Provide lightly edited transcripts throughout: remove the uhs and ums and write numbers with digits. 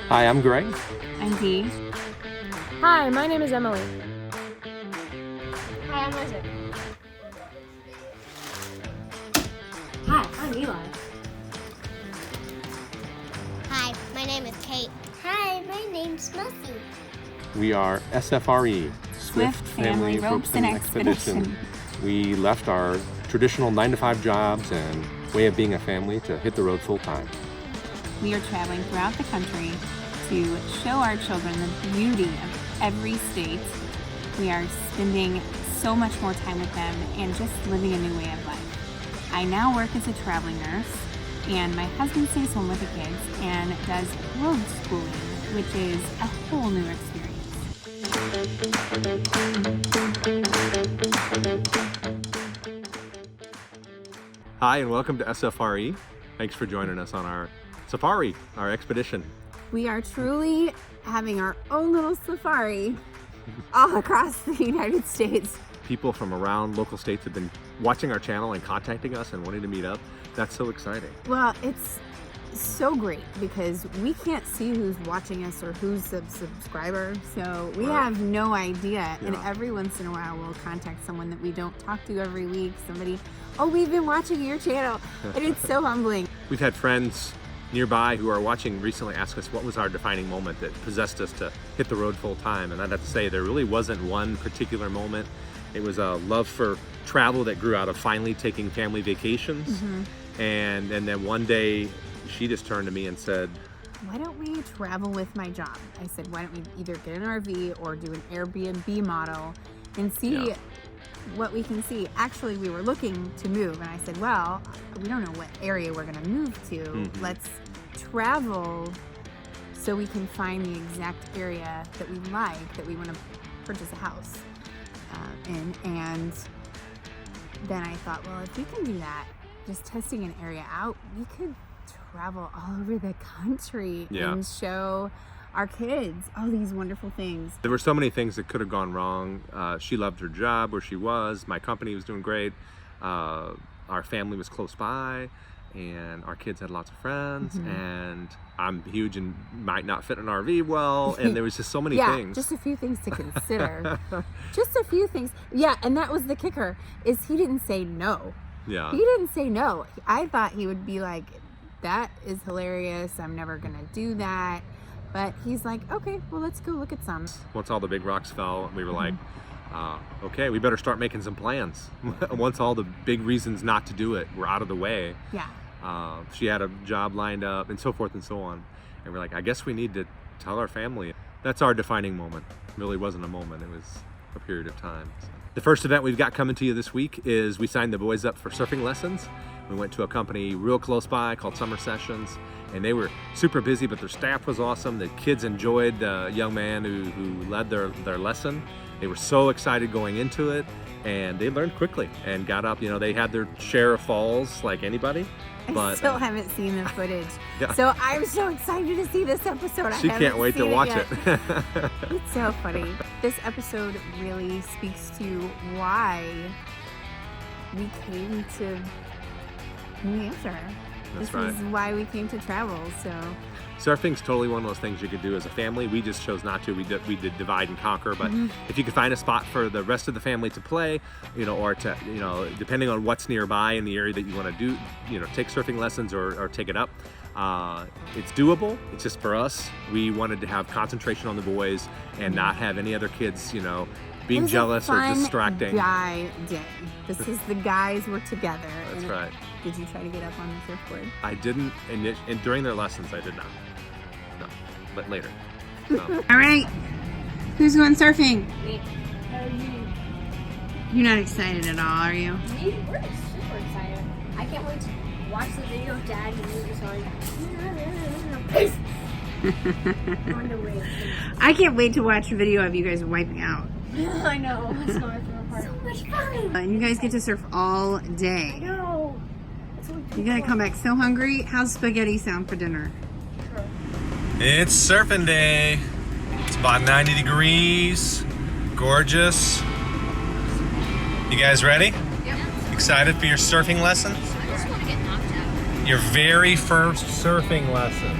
Hi, I'm Greg. I'm Dee. Hi, my name is Emily. Hi, I'm Isaac. Hi, I'm Eli. Hi, my name is Kate. Hi, my name's Mussy. We are SFRE, Swift Family Robeson Expedition. We left our traditional 9-to-5 jobs and way of being a family to hit the road full time. We are traveling throughout the country to show our children the beauty of every state. We are spending so much more time with them and just living a new way of life. I now work as a traveling nurse, and my husband stays home with the kids and does road schooling, which is a whole new experience. Hi, and welcome to SFRE. Thanks for joining us on our safari, our expedition. We are truly having our own little safari all across the United States. People from around local states have been watching our channel and contacting us and wanting to meet up. That's so exciting. Well, it's so great because we can't see who's watching us or who's a subscriber, so we have no idea. And every once in a while we'll contact someone that we don't talk to every week. Somebody, oh, we've been watching your channel, and it's so humbling. We've had friends nearby who are watching recently ask us what was our defining moment that possessed us to hit the road full time, and I'd have to say there really wasn't one particular moment. It was a love for travel that grew out of finally taking family vacations. And then one day she just turned to me and said, why don't we travel with my job? I said, why don't we either get an RV or do an Airbnb model and see what we can see. Actually, we were looking to move, and I said, well, we don't know what area we're going to move to. Let's travel so we can find the exact area that we like, that we want to purchase a house in. And then I thought, well, if we can do that, just testing an area out, we could travel all over the country and show our kids all these wonderful things. There were so many things that could have gone wrong. She loved her job where she was. My company was doing great. Our family was close by, and our kids had lots of friends. And I'm huge and might not fit in an RV well. And there was just so many things. Just a few things to consider. Just a few things. Yeah, and that was the kicker, is he didn't say no. Yeah. He didn't say no. I thought he would be like, that is hilarious. I'm never gonna do that. But he's like, okay, well, let's go look at some. Once all the big rocks fell, we were like, okay, we better start making some plans. Once all the big reasons not to do it were out of the way. She had a job lined up and so forth and so on. And we're like, I guess we need to tell our family. That's our defining moment. It really wasn't a moment. It was a period of time. The first event we've got coming to you this week is we signed the boys up for surfing lessons. We went to a company real close by called Summer Sessions, and they were super busy, but their staff was awesome. The kids enjoyed the young man who led their lesson. They were so excited going into it, and they learned quickly and got up. You know, they had their share of falls like anybody. I still haven't seen the footage. So I'm so excited to see this episode. She can't wait to watch it. It's so funny. This episode really speaks to why we came to New Hampshire. That's this right. is why we came to travel. So surfing's totally one of those things you could do as a family. We just chose not to. We did divide and conquer. But if you could find a spot for the rest of the family to play, or to, depending on what's nearby in the area that you want to do, take surfing lessons or take it up. It's doable. It's just for us. We wanted to have concentration on the boys and not have any other kids, being jealous or distracting. Guy day. This is the guys were together. That's right. Did you try to get up on the surfboard? I didn't, and during their lessons I did not. No, but later. So. All right, who's going surfing? Me. How are you? You're not excited at all, are you? Me? We're super excited. I can't wait to watch the video of Dad and you just on the way. I can't wait to watch a video of you guys wiping out. I know. It's not my favorite part. So much fun. And you guys get to surf all day. I know. You're gonna come back so hungry. How's spaghetti sound for dinner? Sure. It's surfing day. It's about 90 degrees. Gorgeous. You guys ready? Yep. Excited for your surfing lesson? I just want to get knocked out. Your very first surfing lesson.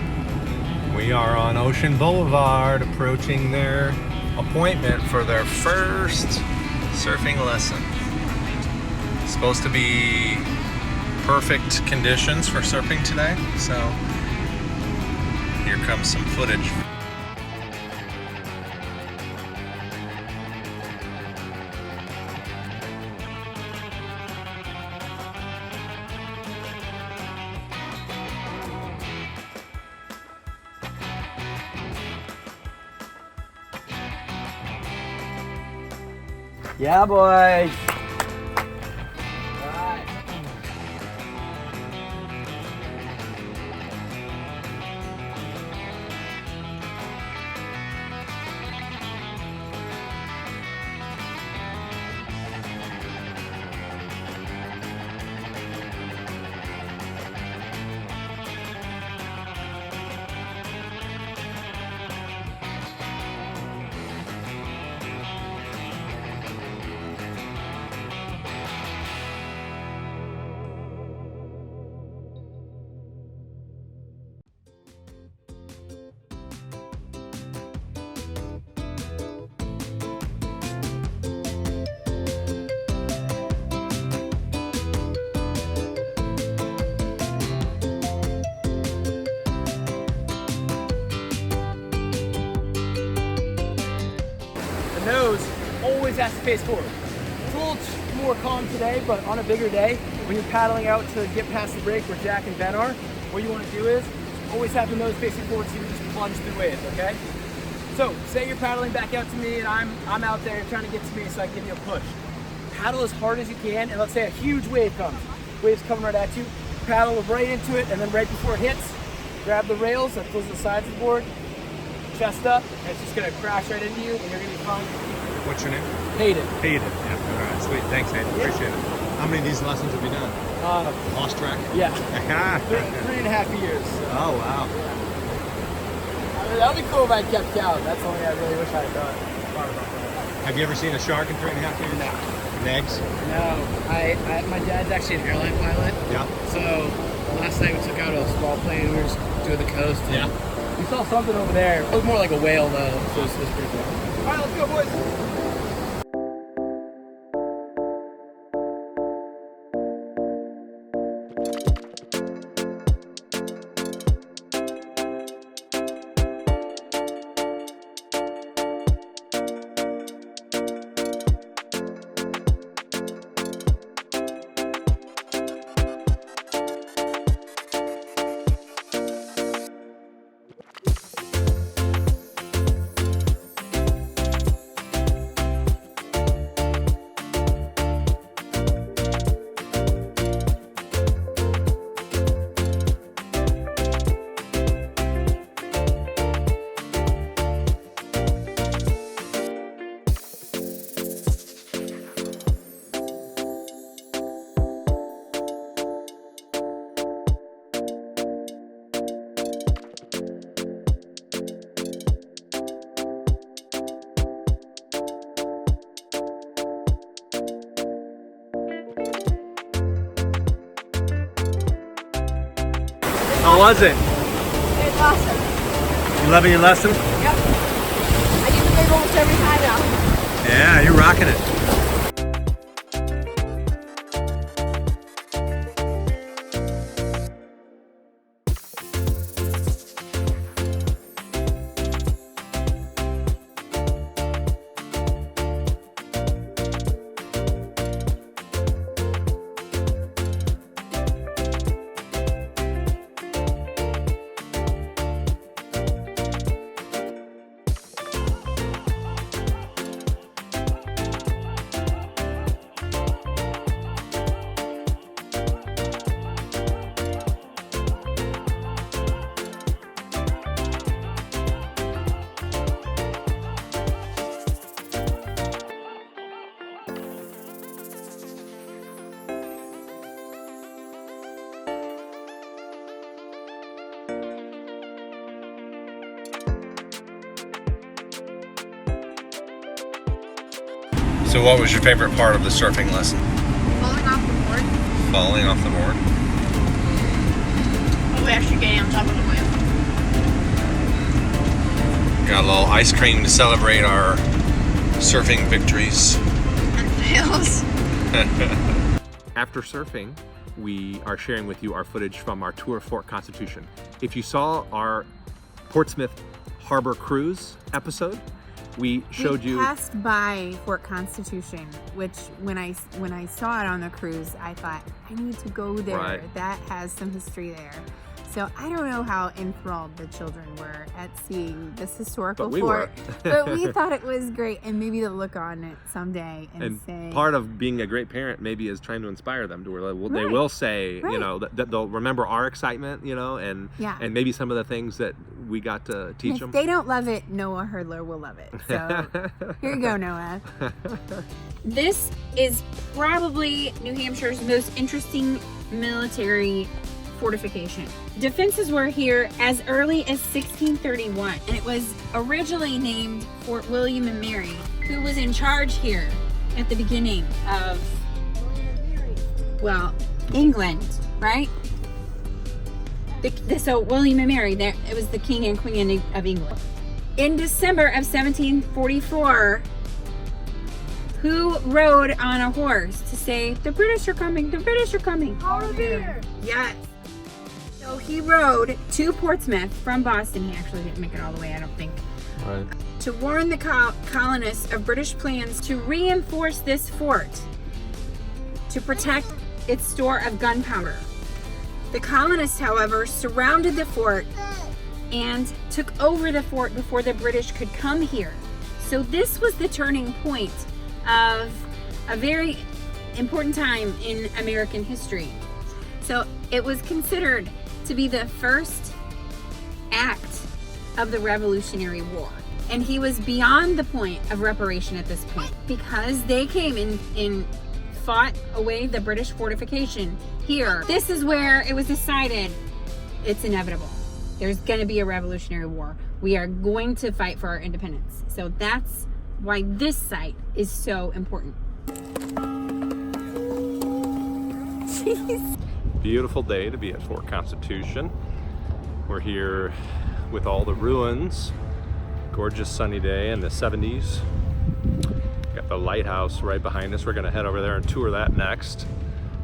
We are on Ocean Boulevard, approaching their appointment for their first surfing lesson. It's supposed to be perfect conditions for surfing today, so here comes some footage. Yeah, boy. The nose always has to face forward. It's a little more calm today, but on a bigger day, when you're paddling out to get past the break where Jack and Ben are, what you want to do is always have the nose facing forward so you can just plunge through waves, okay? So, say you're paddling back out to me and I'm out there trying to get to me so I can give you a push. Paddle as hard as you can, and let's say a huge wave comes. Wave's coming right at you, paddle right into it, and then right before it hits, grab the rails that goes to the sides of the board, chest up, and it's just gonna crash right into you, and you're gonna be fine. What's your name? Hayden. Hayden. Yeah. All right. Sweet. Thanks, Hayden. Appreciate it. How many of these lessons have you done? Lost track? Yeah. 3.5 years. So. Oh, wow. I mean, that would be cool if I kept count. That's something I really wish I had done. Have you ever seen a shark in 3.5 years? No. Eggs? No. My dad's actually an airline pilot. Yeah. So last night we took out a small plane. We were just doing the coast. And we saw something over there. It looked more like a whale though, so it was pretty cool. All right, let's go, boys. How was it? It's awesome. You loving your lesson? Yep. I get the big almost every time now. Yeah, you're rocking it. So what was your favorite part of the surfing lesson? Falling off the board. Falling off the board? Oh, we actually getting on top of the wave. Got a little ice cream to celebrate our surfing victories. Fails. After surfing, we are sharing with you our footage from our tour of Fort Constitution. If you saw our Portsmouth Harbor Cruise episode, we passed by Fort Constitution, which when I saw it on the cruise, I thought, I need to go there. Right. That has some history there. So I don't know how enthralled the children were at seeing this historical fort, but we thought it was great, and maybe they'll look on it someday and say. Part of being a great parent maybe is trying to inspire them to where they will say, you know, that they'll remember our excitement, you know, and maybe some of the things that we got to teach them. If they don't love it, Noah Hurdler will love it. So here you go, Noah. This is probably New Hampshire's most interesting military fortification. Defenses were here as early as 1631, and it was originally named Fort William and Mary, who was in charge here at the beginning of, well, England, right? So William and Mary, it was the king and queen of England. In December of 1744, who rode on a horse to say, the British are coming, the British are coming? Oliver. Yes. So he rode to Portsmouth from Boston. He actually didn't make it all the way, I don't think. Right. To warn the colonists of British plans to reinforce this fort to protect its store of gunpowder. The colonists, however, surrounded the fort and took over the fort before the British could come here. So this was the turning point of a very important time in American history. So it was considered to be the first act of the Revolutionary War. And he was beyond the point of reparation at this point because they came in and fought away the British fortification here. This is where it was decided it's inevitable. There's going to be a Revolutionary War. We are going to fight for our independence. So that's why this site is so important. Jeez. Beautiful day to be at Fort Constitution. We're here with all the ruins. Gorgeous sunny day in the 70s. Got the lighthouse right behind us. We're gonna head over there and tour that next.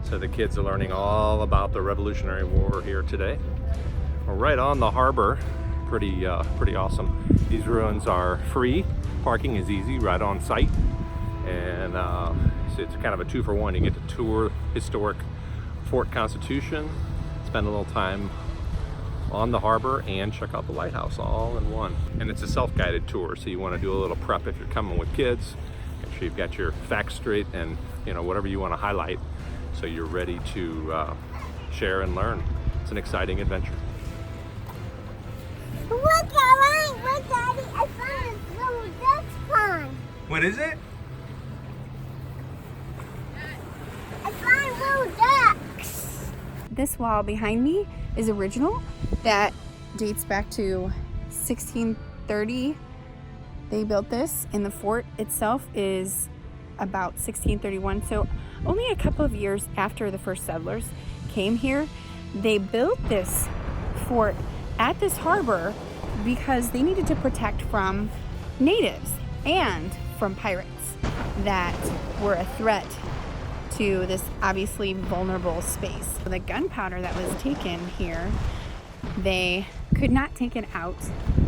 So the kids are learning all about the Revolutionary War here today. We're right on the harbor. Pretty awesome. These ruins are free. Parking is easy, right on site. And so it's kind of a 2-for-1. You get to tour historic Fort Constitution, spend a little time on the harbor, and check out the lighthouse all in one. And it's a self-guided tour, so you want to do a little prep if you're coming with kids. Make sure you've got your facts straight and whatever you want to highlight, so you're ready to share and learn. It's an exciting adventure. Look, Daddy, I found a little duck pond. What is it? I found little ducks. This wall behind me is original. That dates back to 1630. They built this, and the fort itself is about 1631. So only a couple of years after the first settlers came here, they built this fort at this harbor because they needed to protect from natives and from pirates that were a threat to this obviously vulnerable space. The gunpowder that was taken here, they could not take it out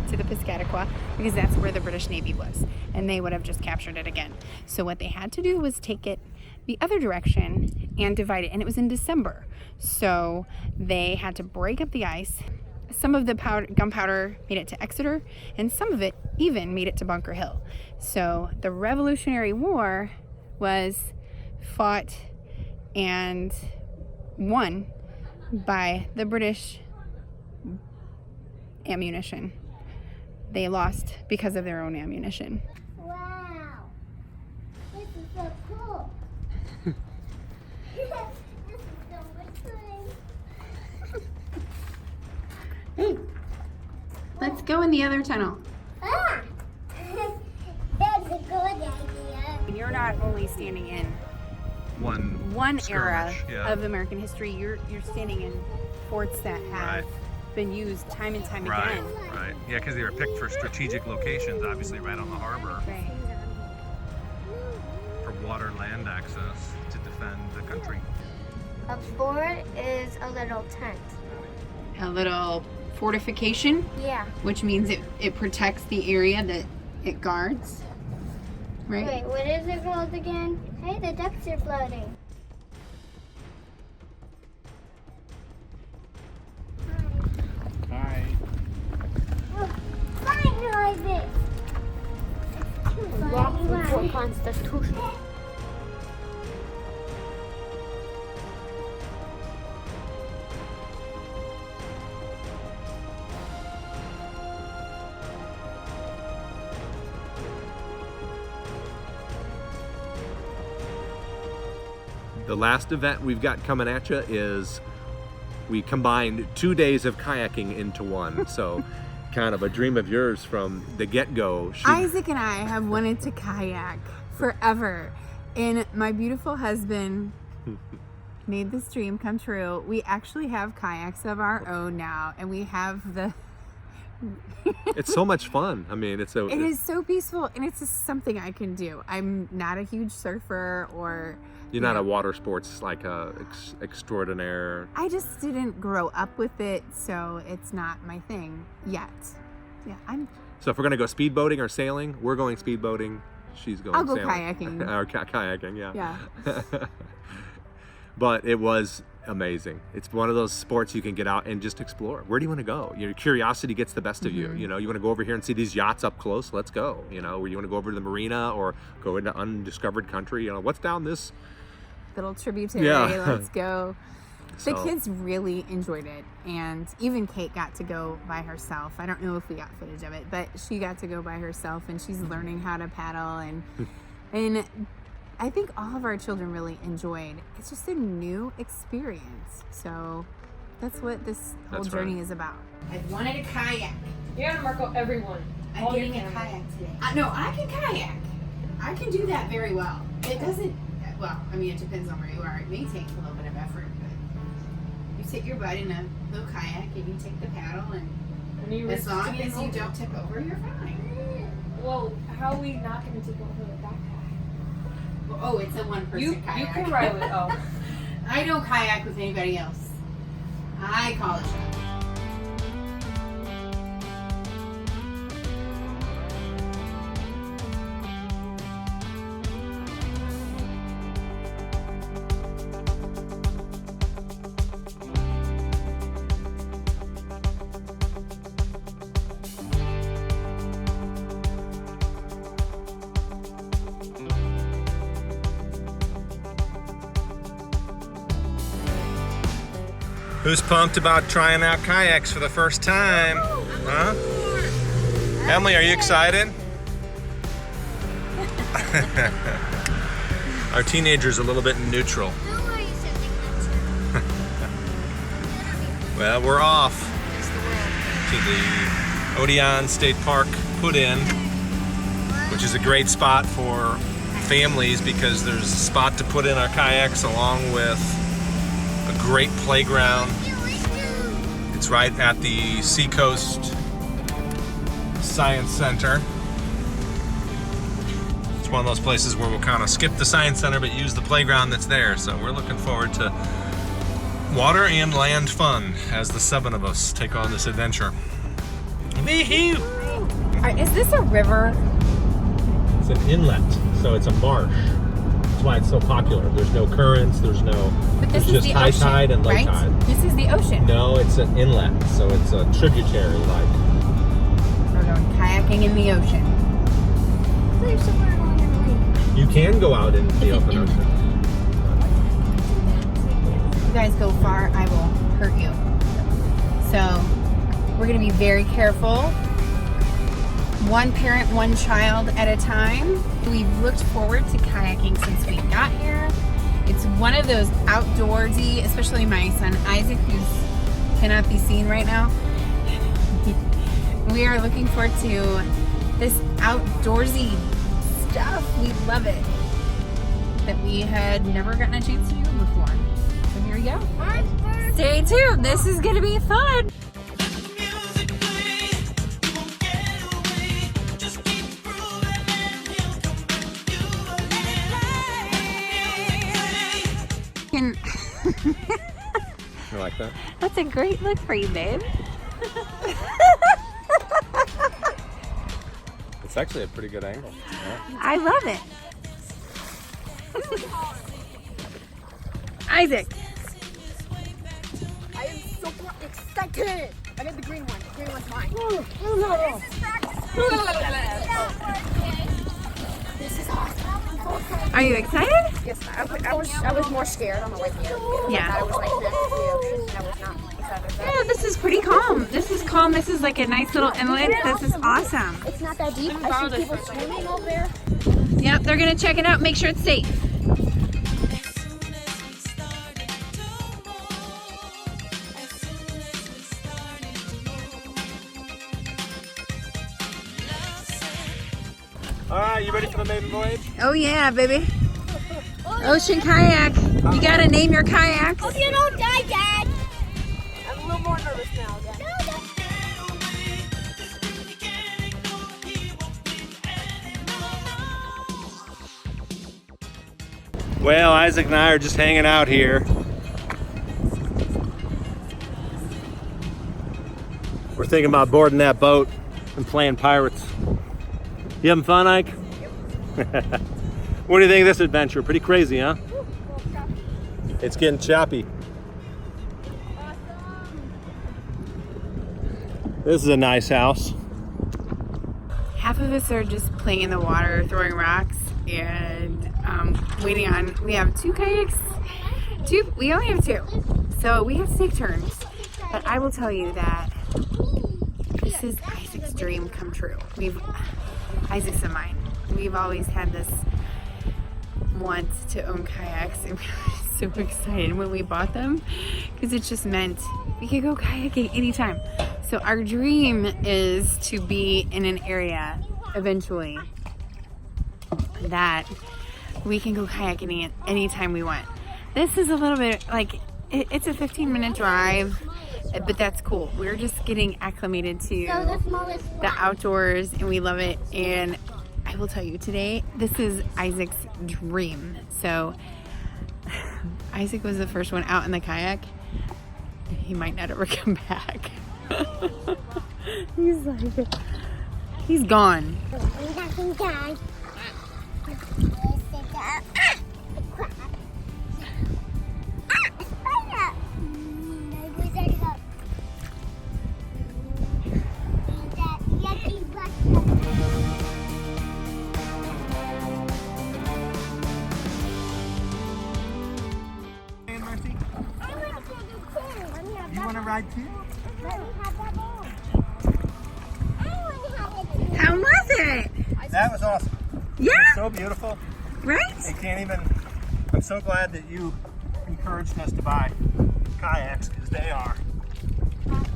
to the Piscataqua because that's where the British Navy was, and they would have just captured it again. So what they had to do was take it the other direction and divide it, and it was in December. So they had to break up the ice. Some of the gunpowder made it to Exeter, and some of it even made it to Bunker Hill. So the Revolutionary War was fought and won by the British ammunition. They lost because of their own ammunition. Wow. This is so cool. This is so much fun. Hey, let's go in the other tunnel. Ah! That's a good idea. You're not only standing in one era of American history, you're standing in forts that have been used time and time Right, again. right. Yeah, because they were picked for strategic locations, obviously right on the harbor, Right. for water and land access to defend the country. A fort is a little tent. A little fortification, Yeah. which means it protects the area that it guards. Right? Wait, what is it called again? Hey, the ducks are floating. Hi. Oh, fine noises. Walk for Constitution. The last event we've got coming at you is we combined 2 days of kayaking into one. So kind of a dream of yours from the get-go. Isaac and I have wanted to kayak forever, and my beautiful husband made this dream come true. We actually have kayaks of our own now, and we have the It's so much fun. I mean, it is so peaceful, and it's just something I can do. I'm not a huge surfer or You're not a water sports like extraordinaire. I just didn't grow up with it, so it's not my thing yet. Yeah, So if we're gonna go speedboating or sailing, we're going speedboating. She's going I'll go sailing. kayaking. Or kayaking, yeah. Yeah. But it was amazing. It's one of those sports you can get out and just explore. Where do you want to go? Your curiosity gets the best of you. You know, you want to go over here and see these yachts up close? Let's go. You know, or you want to go over to the marina or go into undiscovered country? You know, what's down this Little tributary. Yeah. Let's go. The So- kids really enjoyed it, and even Kate got to go by herself. I don't know if we got footage of it, but she got to go by herself, and she's learning how to paddle, and I think all of our children really enjoyed. It's just a new experience, so that's what this whole That's journey right. is about. I wanted a kayak. You gotta mark out everyone. I'm getting a kayak today. No, I can kayak. I can do that very well. It doesn't. Well, I mean, it depends on where you are. It may take a little bit of effort, but you sit your butt in a little kayak and you take the paddle, and as long as you don't tip over, you're fine. Well, how are we not gonna take over the backpack? Well, oh, it's a one-person kayak. You can ride with I don't kayak with anybody else. I call it shot. Who's pumped about trying out kayaks for the first time? Huh? Emily, are you excited? Our teenager's a little bit neutral. Well, we're off to the Odeon State Park put-in, which is a great spot for families because there's a spot to put in our kayaks along with a great playground. It's right at the Seacoast Science Center. It's one of those places where we'll kind of skip the Science Center but use the playground that's there. So we're looking forward to water and land fun as the 7 of us take on this adventure. Wee-hoo! Is this a river? It's an inlet, so it's a marsh. That's why it's so popular. There's no currents, there's But this is just the high ocean, tide and low right? tide. This is the ocean. No, it's an inlet, so it's a tributary like. We're going kayaking in the ocean. There's somewhere along the lake. You can go out into the open ocean. If you guys go far, I will hurt you. So we're going to be very careful. One parent, one child at a time. We've looked forward to kayaking since we got here. It's one of those outdoorsy, especially my son Isaac, who cannot be seen right now. We are looking forward to this outdoorsy stuff. We love it. That we had never gotten a chance to do before. So here we go. Stay tuned. This is going to be fun. like that? That's a great look for you, babe. It's actually a pretty good angle. Yeah. I love it. Isaac. I am so excited. I got the green one. The green one's mine. This is awesome. Are you excited? Yes, I was more scared on the way here. Yeah. I was like next to the ocean. I was not excited. Yeah, this is pretty calm. This is calm. This is like a nice little inlet. This is awesome. It's not that deep. I see people swimming over there. Yep, they're gonna check it out. Make sure it's safe. All right, you ready for the maiden voyage? Oh yeah, baby. Ocean kayak. You gotta name your kayaks. Hope you don't die, Dad. I'm a little more nervous now. Again. Well, Isaac and I are just hanging out here. We're thinking about boarding that boat and playing pirates. You having fun, Ike? What do you think of this adventure? Pretty crazy, huh? It's getting choppy. This is a nice house. Half of us are just playing in the water, throwing rocks, and waiting on. We have 2 kayaks. We only have 2, so we have to take turns. But I will tell you that this is Isaac's dream come true. Isaac's and mine. We've always had this want to own kayaks, and we were so excited when we bought them because it just meant we could go kayaking anytime. So our dream is to be in an area eventually that we can go kayaking anytime we want. This is a little bit like it's a 15-minute drive, but that's cool. We're just getting acclimated to the outdoors, and we love it. And I will tell you today, this is Isaac's dream. So Isaac was the first one out in the kayak. He might not ever come back. He's like, he's gone. You want to ride too? How was it? That was awesome. Yeah, So beautiful. right? I can't even. I'm so glad that you encouraged us to buy kayaks because they are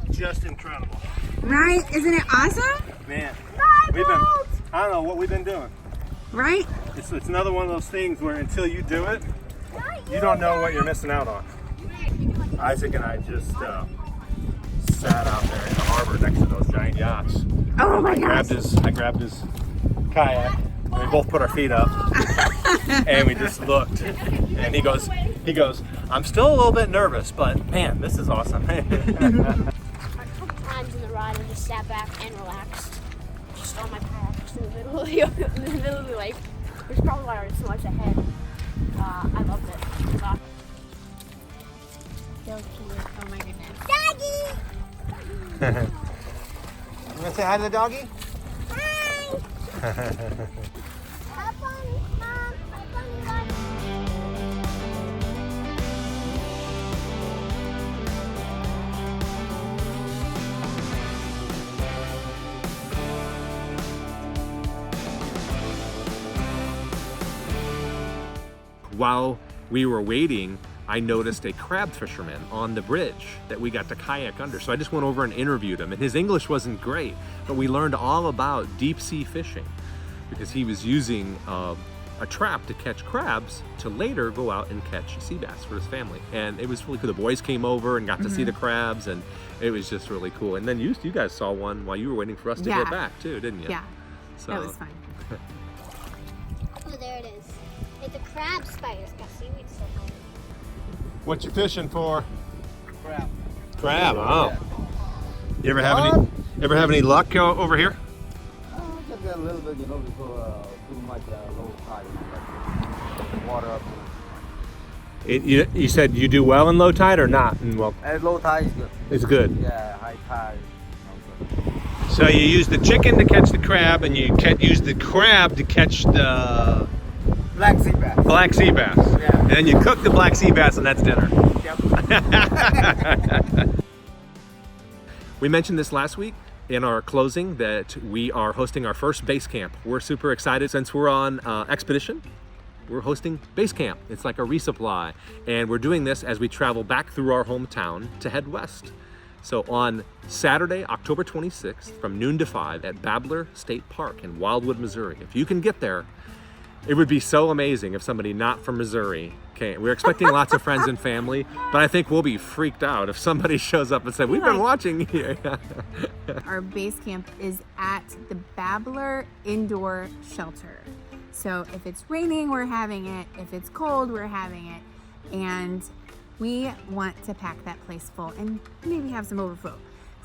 just incredible. Right? Isn't it awesome? Man, we've been. I don't know what we've been doing. Right? It's another one of those things where until you do it, you don't know what you're missing out on. Isaac and I just sat out there in the harbor next to those giant yachts. Oh my gosh. I grabbed his kayak, and we both put our feet up, and we just looked. And he goes, I'm still a little bit nervous, but man, this is awesome. I took times in the ride and just sat back and relaxed, just on my kayak, just in the middle of the lake. Which is probably why I was so much ahead. I loved it. So cute. Oh my goodness. Daddy! You want to say hi to the doggy? Hi! Up on Mom. Up on Mom. While we were waiting, I noticed a crab fisherman on the bridge that we got to kayak under. So I just went over and interviewed him, and his English wasn't great, but we learned all about deep sea fishing because he was using a trap to catch crabs to later go out and catch sea bass for his family. And it was really cool. The boys came over and got to see the crabs, and it was just really cool. And then you guys saw one while you were waiting for us to get back too, didn't you? Yeah, So that was fun. Oh, there it is. It's a crab spider. It's got seaweed stuff on it. what you fishing for? crab. Crab, oh. You ever have any luck over here? Just a little bit, before too much low tide. Like, water up. You said you do well in low tide or not? Well, At low tide is good. it's good. Yeah, high tide. So you use the chicken to catch the crab, and you use the crab to catch the Black sea bass. black sea bass. Yeah. And then you cook the black sea bass, and that's dinner. Yep. We mentioned this last week in our closing that we are hosting our first base camp. We're super excited since we're on expedition. We're hosting base camp. It's like a resupply. And we're doing this as we travel back through our hometown to head west. So on Saturday, October 26th, from noon to 5 at Babbler State Park in Wildwood, Missouri. If you can get there, it would be so amazing if somebody not from Missouri came. We're expecting lots of friends and family, but I think we'll be freaked out if somebody shows up and said, we've been watching here. Our base camp is at the Babbler Indoor Shelter. So if it's raining, we're having it. If it's cold, we're having it. And we want to pack that place full and maybe have some overflow.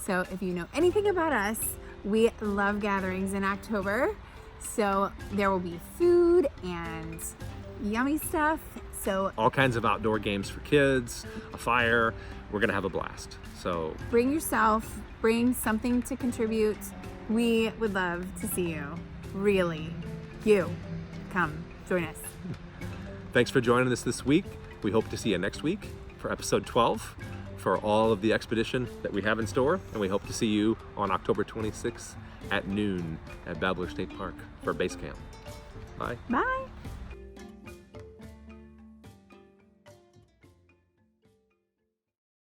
So if you know anything about us, we love gatherings in October. So there will be food and yummy stuff. So all kinds of outdoor games for kids, a fire. We're gonna have a blast. So bring yourself, bring something to contribute. We would love to see you. Really, you. Come, join us. Thanks for joining us this week. We hope to see you next week for episode 12 for all of the expedition that we have in store. And we hope to see you on October 26th at noon at Babbler State Park for base camp. Bye. Bye.